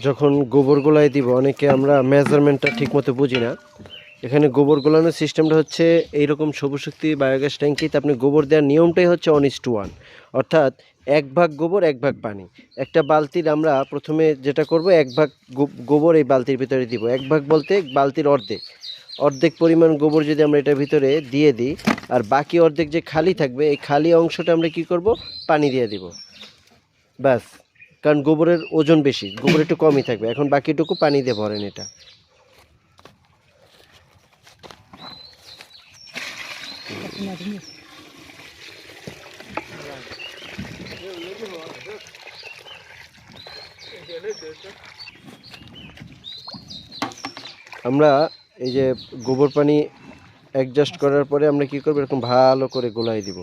যখন গোবর গোলায় দিব অনেকে আমরা মেজারমেন্টটা ঠিকমতো বুঝি না। এখানে গোবর গোলানোর সিস্টেমটা হচ্ছে এইরকম সবুজ শক্তি বায়োগ্যাস ট্যাঙ্কিতে আপনি গোবর দেওয়ার নিয়মটাই হচ্ছে 1:1, অর্থাৎ 1 ভাগ গোবর 1 ভাগ পানি। একটা বালতির আমরা প্রথমে যেটা করব 1 ভাগ গোবর এই বালতির ভিতরে দিব। 1 ভাগ বলতে বালতির অর্ধেক অর্ধেক পরিমাণ গোবর যদি আমরা এটার ভিতরে দিয়ে দিই, আর বাকি অর্ধেক যে খালি থাকবে এই খালি অংশটা আমরা কি করব, পানি দিয়ে দিব ব্যাস। কারণ গোবরের ওজন বেশি, গোবর একটু কমই থাকবে। এখন বাকিটুকু পানি দিয়ে ভরেন এটা। আমরা এই যে গোবর পানি অ্যাডজাস্ট করার পরে আমরা কি করব, এরকম ভালো করে গোলাই দিব।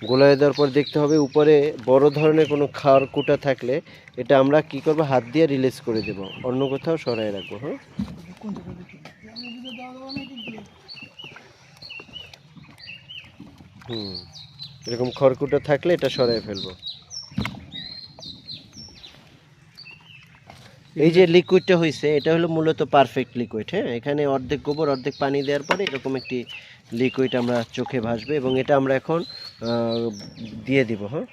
গোলাই দেওয়ার পর দেখতে হবে উপরে বড় ধরনের কোনো খাড় কুটা থাকলে এটা আমরা কি করব, হাত দিয়ে রিলিজ করে দেব, অন্য কোথাও সরাই রাখবো। হ্যাঁ, এরকম খড়কুটা থাকলে এটা সরাই ফেলবো। এই যে লিকুইডটা হয়েছে এটা হলো মূলত পারফেক্ট লিকুইড। হ্যাঁ, এখানে অর্ধেক গোবর অর্ধেক পানি দেওয়ার পরে এরকম একটি লিকুইড আমরা চোখে ভাসবে এবং এটা আমরা এখন দিয়ে দিব। হ্যাঁ।